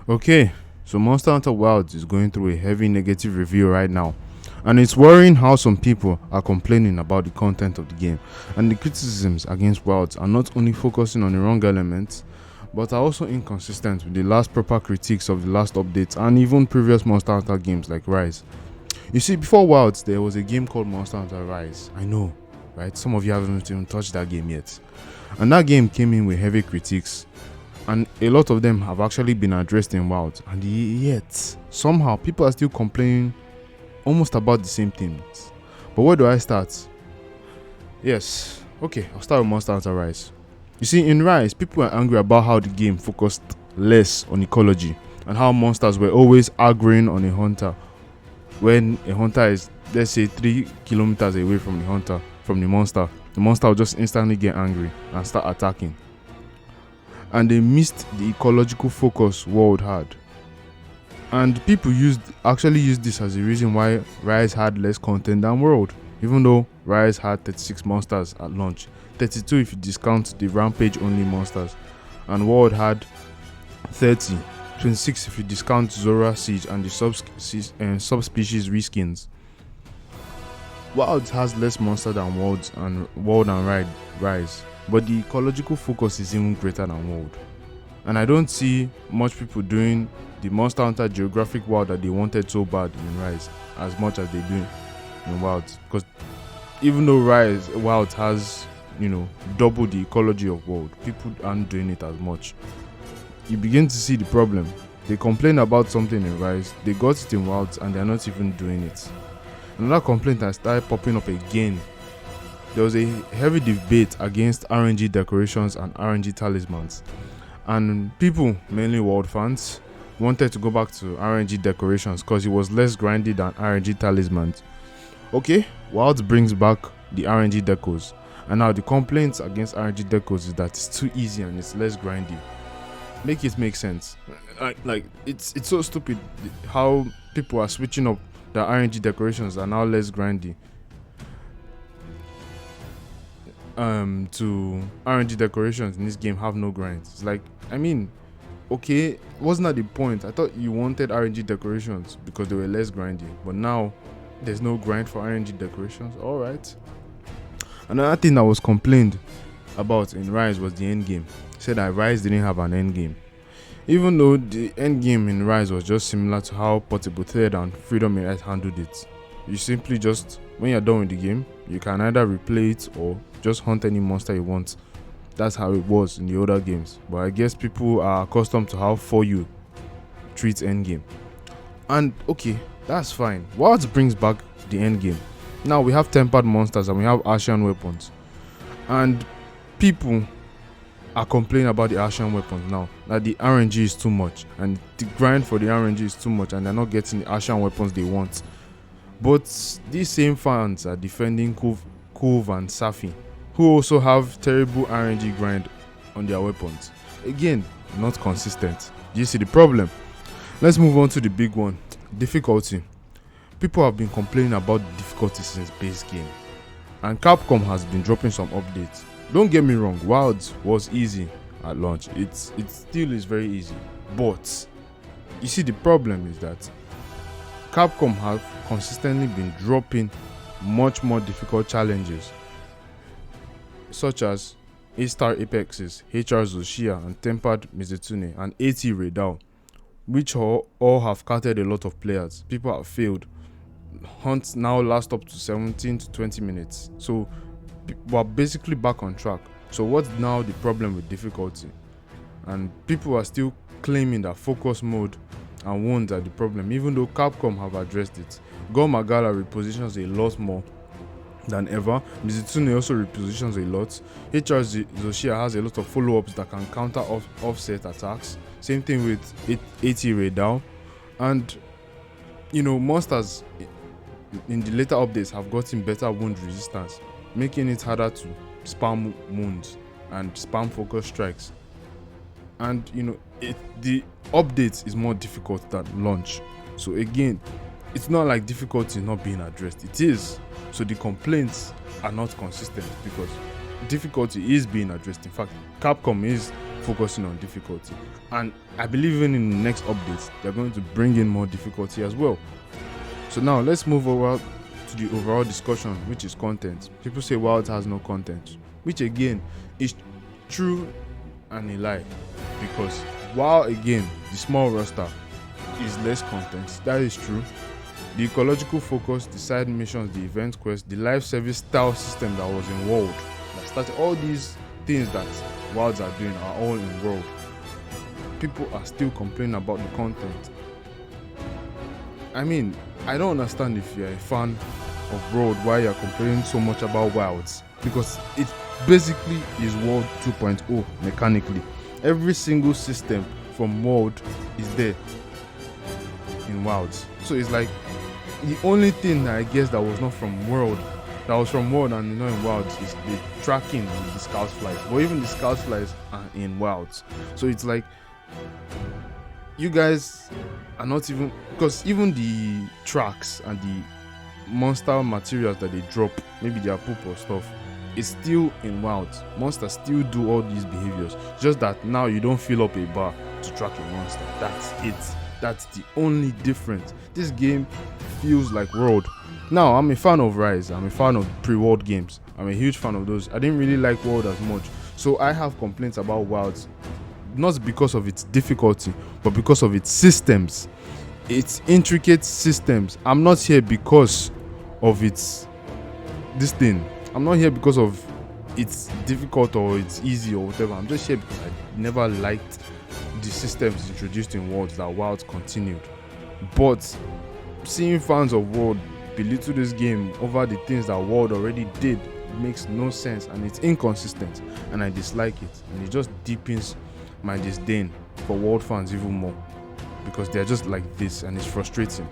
Okay, so Monster Hunter Wilds is going through a heavy negative review right now, and it's worrying how some people are complaining about the content of the game, and the criticisms against Wilds are not only focusing on the wrong elements, but are also inconsistent with the last proper critiques of the last updates and even previous Monster Hunter games like Rise. You see, before Wilds, there was a game called Monster Hunter Rise. I know, right? Some of you haven't even touched that game yet. And that game came in with heavy critiques, and a lot of them have actually been addressed in Wilds, and yet somehow people are still complaining almost about the same things. But where do I start? Yes, okay, I'll start with Monster Hunter Rise. You see, in Rise, people are angry about how the game focused less on ecology and how monsters were always aggroing on a hunter when a hunter is, let's say, 3 kilometers away from the monster. The monster will just instantly get angry and start attacking. And they missed the ecological focus World had. And people actually used this as the reason why Rise had less content than World, even though Rise had 36 monsters at launch, 32 if you discount the rampage only monsters, and World had 30, 26 if you discount Zora Siege and the subspecies reskins. Wilds has less monster than World and Rise, but the ecological focus is even greater than World. And I don't see much people doing the Monster Hunter geographic world that they wanted so bad in Rise as much as they do in Wilds. Because even though Wilds has, double the ecology of World, people aren't doing it as much. You begin to see the problem. They complain about something in Rise, they got it in Wilds, and they're not even doing it. Another complaint that started popping up again. There was a heavy debate against RNG decorations and RNG talismans. And people, mainly World fans, wanted to go back to RNG decorations because it was less grindy than RNG talismans. Okay, Wilds brings back the RNG decos. And now the complaints against RNG decos is that it's too easy and it's less grindy. Make it make sense. Like it's so stupid how people are switching up the RNG decorations are now less grindy to RNG decorations in this game have no grinds. It's like, okay, wasn't that the point? I thought you wanted RNG decorations because they were less grindy, but now there's no grind for RNG decorations. Alright. Another thing that was complained about in Rise was the end game. Said that Rise didn't have an end game. Even though the end game in Rise was just similar to how Portable Thread and Freedom Mhrise handled it. You simply just, when you're done with the game, you can either replay it or just hunt any monster you want. That's how it was in the older games. But I guess people are accustomed to how 4U treats endgame. And okay, that's fine. Wilds brings back the endgame. Now we have tempered monsters and we have Ashen weapons. And people are complaining about the Ashen weapons now. That the RNG is too much. And the grind for the RNG is too much. And they're not getting the Ashen weapons they want. But these same fans are defending Kove and Safi, who also have terrible RNG grind on their weapons. Again, not consistent. Do you see the problem? Let's move on to the big one. Difficulty. People have been complaining about the difficulty since base game. And Capcom has been dropping some updates. Don't get me wrong, Wilds was easy at launch. It still is very easy. But you see the problem is that Capcom have consistently been dropping much more difficult challenges, such as A-Star Apexes, HR Zoshia and Tempered Mizutune and AT Raidao, which all have carted a lot of players. People have failed. Hunts now last up to 17 to 20 minutes. So we're basically back on track. So what's now the problem with difficulty? And people are still claiming that focus mode and wounds are the problem, even though Capcom have addressed it. Go Magala repositions a lot more than ever. Mizutune also repositions a lot. HR Zoshia has a lot of follow-ups that can counter offset attacks. Same thing with AT Raidao. And monsters in the later updates have gotten better wound resistance, making it harder to spam wounds and spam focus strikes. And the update is more difficult than launch. So again, it's not like difficulty not being addressed. It is. So the complaints are not consistent because difficulty is being addressed. In fact, Capcom is focusing on difficulty. And I believe even in the next updates, they're going to bring in more difficulty as well. So now let's move over to the overall discussion, which is content. People say Wilds has no content, which again is true and a lie, because while again the small roster is less content, that is true. The ecological focus, the side missions, the event quest, the live service style system that was in World, that started all these things that Wilds are doing are all in World. People are still complaining about the content. I mean, I don't understand if you're a fan of World why you're complaining so much about Wilds, because it basically is World 2.0 mechanically. Every single system from World is there in Wilds. So it's like the only thing that I guess that was not from World, that was from World and not in Wilds, is the tracking with the scout flies. But even the scout flies are in Wilds. So it's like you guys are not even, because even the tracks and the monster materials that they drop, maybe their poop or stuff, it's still in Wilds. Monsters still do all these behaviors, just that now you don't fill up a bar to track a monster. That's it. That's the only difference. This game feels like World. Now, I'm a fan of Rise. I'm a fan of pre-World games. I'm a huge fan of those. I didn't really like World as much, so I have complaints about Wilds, not because of its difficulty, but because of its systems, its intricate systems. I'm not here because of its this thing. I'm not here because of it's difficult or it's easy or whatever. I'm just here because I never liked the systems introduced in Worlds that Wilds continued. But seeing fans of World belittle this game over the things that World already did makes no sense, and it's inconsistent, and I dislike it, and it just deepens my disdain for World fans even more, because they're just like this and it's frustrating.